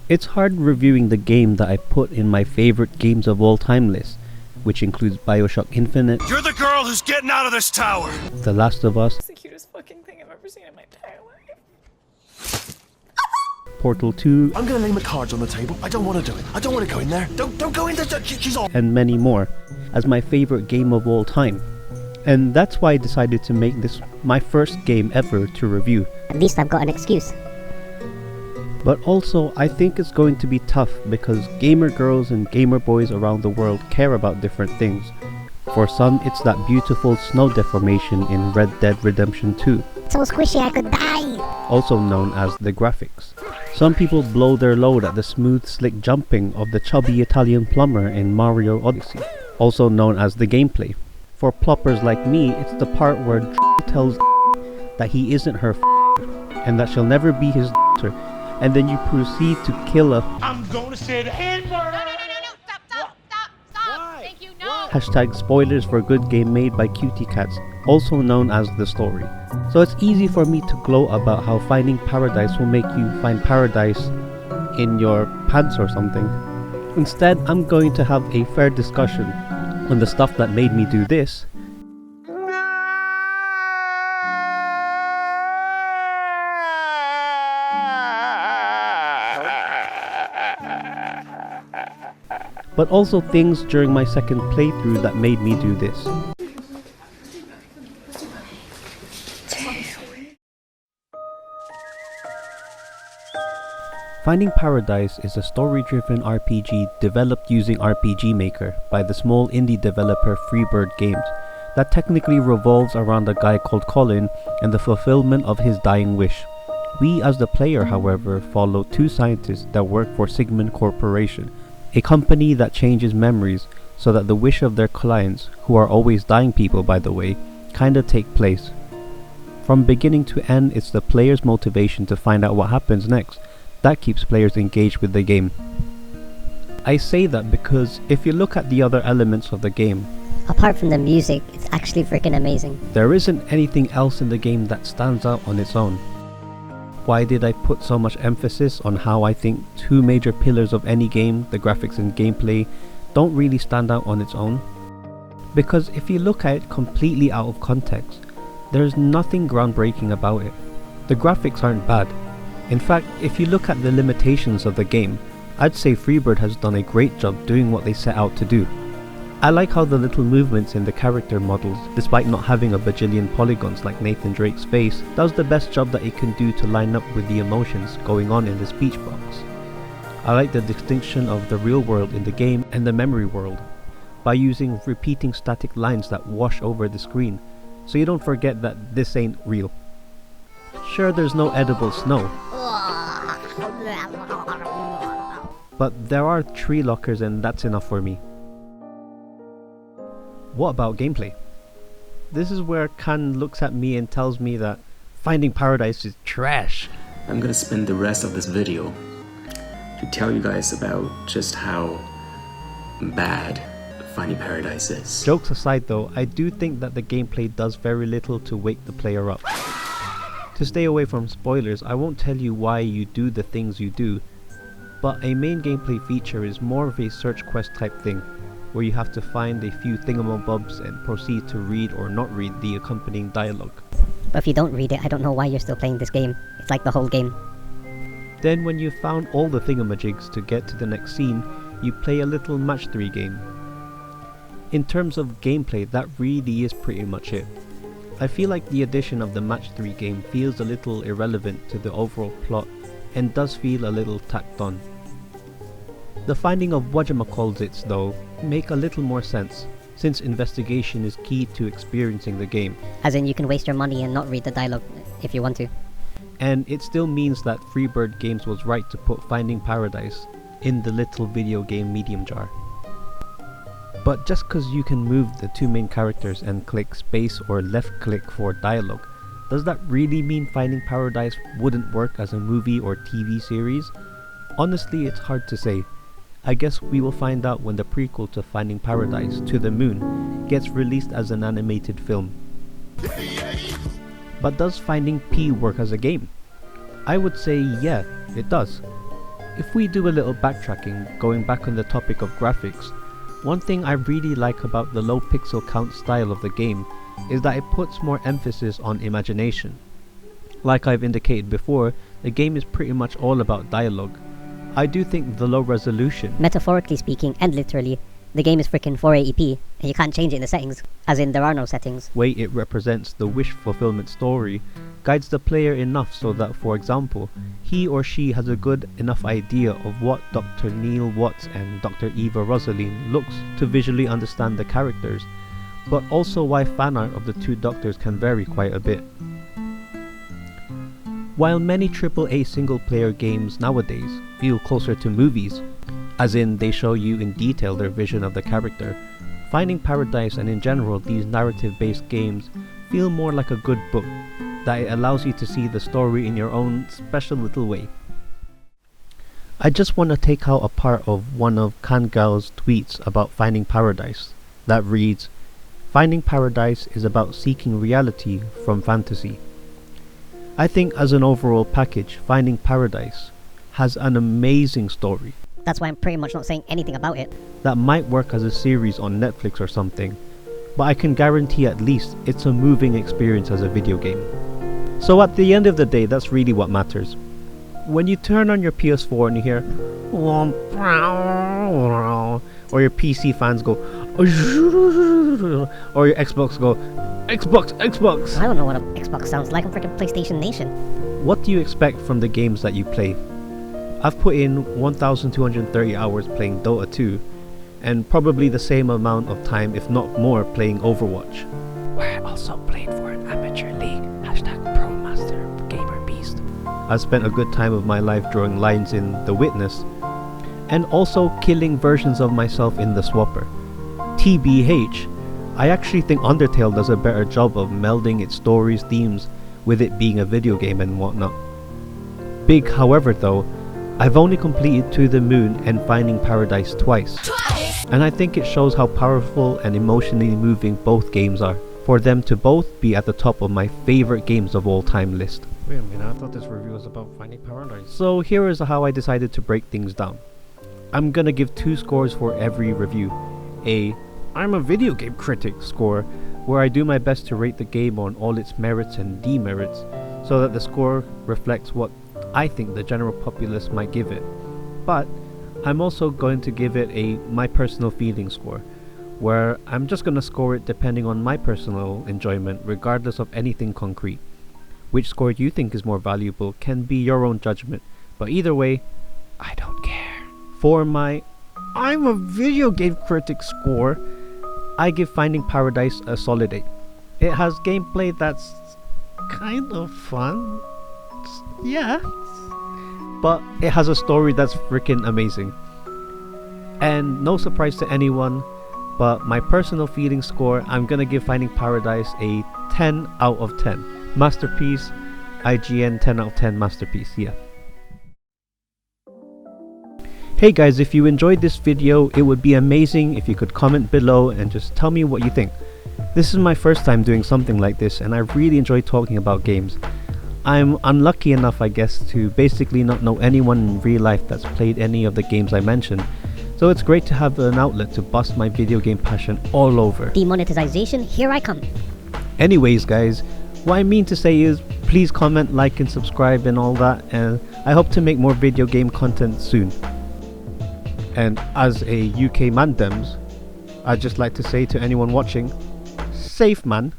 It's hard reviewing the game that I put in my favorite games of all time list, which includes BioShock Infinite, You're the girl who's getting out of this tower! The Last of Us, It's the cutest fucking thing I've ever seen in my entire life. Portal 2, I'm gonna lay my cards on the table. I don't want to do it. I don't want to go in there. Don't go in there. She's all. and many more, as my favorite game of all time. And that's why I decided to make this my first game ever to review. At least I've got an excuse. But also, I think it's going to be tough because gamer girls and gamer boys around the world care about different things. For some, it's that beautiful snow deformation in Red Dead Redemption 2, So squishy I could die! also known as the graphics. Some people blow their load at the smooth, slick jumping of the chubby Italian plumber in Mario Odyssey, also known as the gameplay. For ploppers like me, it's the part where tells that he isn't her and that she'll never be his daughter, and then you proceed to kill a I'm gonna say the N-word. No, stop. Why? Thank you, no. hashtag spoilers for a good game made by cutie cats, also known as the story. So it's easy for me to gloat about how finding paradise will make you find paradise in your pants or something. Instead, I'm going to have a fair discussion on the stuff that made me do this, but also things during my second playthrough that made me do this. Finding Paradise is a story-driven RPG developed using RPG Maker by the small indie developer Freebird Games that technically revolves around a guy called Colin and the fulfillment of his dying wish. We as the player, however, follow two scientists that work for Sigmund Corporation, a company that changes memories so that the wish of their clients, who are always dying people by the way, kinda take place. From beginning to end, it's the player's motivation to find out what happens next that keeps players engaged with the game. I say that because if you look at the other elements of the game, Apart from the music, it's actually freaking amazing. there isn't anything else in the game that stands out on its own. Why did I put so much emphasis on how I think two major pillars of any game, the graphics and gameplay, don't really stand out on its own? Because if you look at it completely out of context, there's nothing groundbreaking about it. The graphics aren't bad. In fact, if you look at the limitations of the game, I'd say Freebird has done a great job doing what they set out to do. I like how the little movements in the character models, despite not having a bajillion polygons like Nathan Drake's face, does the best job that it can do to line up with the emotions going on in the speech box. I like the distinction of the real world in the game and the memory world, by using repeating static lines that wash over the screen, so you don't forget that this ain't real. Sure, there's no edible snow, but there are tree lockers and that's enough for me. What about gameplay? This is where Khan looks at me and tells me that Finding Paradise is trash. I'm gonna spend the rest of this video to tell you guys about just how bad Finding Paradise is. Jokes aside though, I do think that the gameplay does very little to wake the player up. To stay away from spoilers, I won't tell you why you do the things you do, but a main gameplay feature is more of a search quest type thing, where you have to find a few thingamabobs and proceed to read or not read the accompanying dialogue. But if you don't read it, I don't know why you're still playing this game. It's like the whole game. Then when you've found all the thingamajigs to get to the next scene, you play a little match 3 game. In terms of gameplay, that really is pretty much it. I feel like the addition of the match 3 game feels a little irrelevant to the overall plot and does feel a little tacked on. The finding of whatchamacallits though make a little more sense, since investigation is key to experiencing the game, As in, you can waste your money and not read the dialogue if you want to. and it still means that Freebird Games was right to put Finding Paradise in the little video game medium jar. But just cause you can move the two main characters and click space or left click for dialogue, does that really mean Finding Paradise wouldn't work as a movie or TV series? Honestly, it's hard to say. I guess we will find out when the prequel to Finding Paradise, To the Moon, gets released as an animated film. But does Finding P work as a game? I would say yeah, it does. if we do a little backtracking, going back on the topic of graphics, one thing I really like about the low pixel count style of the game is that it puts more emphasis on imagination. Like I've indicated before, the game is pretty much all about dialogue. I do think the low resolution, Metaphorically speaking, and literally, the game is freaking 480p, and you can't change it in the settings, as in there are no settings. way it represents the wish fulfillment story, guides the player enough so that, for example, he or she has a good enough idea of what Dr. Neil Watts and Dr. Eva Rosaline looks to visually understand the characters, but also why fan art of the two doctors can vary quite a bit. While many AAA single-player games nowadays feel closer to movies, as in they show you in detail their vision of the character, Finding Paradise and in general these narrative-based games feel more like a good book, that it allows you to see the story in your own special little way. I just want to take out a part of one of Kangal's tweets about Finding Paradise, that reads, "Finding Paradise is about seeking reality from fantasy." I think as an overall package, Finding Paradise has an amazing story That's why I'm pretty much not saying anything about it. that might work as a series on Netflix or something, but I can guarantee at least it's a moving experience as a video game. So at the end of the day, that's really what matters. When you turn on your PS4 and you hear or your PC fans go or your Xbox go Xbox. I don't know what an Xbox sounds like. I'm freaking PlayStation Nation. What do you expect from the games that you play? I've put in 1,230 hours playing Dota 2 and probably the same amount of time, if not more, playing Overwatch. Where I also played for an amateur league. #ProMaster Gamer Beast. I spent a good time of my life drawing lines in The Witness and also killing versions of myself in the Swapper. TBH, I actually think Undertale does a better job of melding its stories, themes, with it being a video game and whatnot. Big however though, I've only completed To the Moon and Finding Paradise twice. And I think it shows how powerful and emotionally moving both games are, for them to both be at the top of my favorite games of all time list. Wait a minute, I thought this review was about Finding Paradise. So here is how I decided to break things down. I'm gonna give 2 scores for every review. A I'm a video game critic score, where I do my best to rate the game on all its merits and demerits, so that the score reflects what I think the general populace might give it. But I'm also going to give it a my personal feeling score, where I'm just gonna score it depending on my personal enjoyment, regardless of anything concrete. Which score you think is more valuable can be your own judgment, but either way, I don't care. For my I'm a video game critic score, I give Finding Paradise a solid 8. It has gameplay that's kind of fun, yeah, but it has a story that's freaking amazing. And no surprise to anyone, but my personal feeling score, I'm gonna give Finding Paradise a 10 out of 10. Masterpiece, IGN 10 out of 10 masterpiece, yeah. Hey guys, if you enjoyed this video, it would be amazing if you could comment below and just tell me what you think. This is my first time doing something like this and I really enjoy talking about games. I'm unlucky enough, I guess, to basically not know anyone in real life that's played any of the games I mentioned, so it's great to have an outlet to bust my video game passion all over. Demonetization, here I come. Anyways guys, what I mean to say is please comment, like and subscribe and all that, and I hope to make more video game content soon. And as a UK man dems, I'd just like to say to anyone watching, safe man.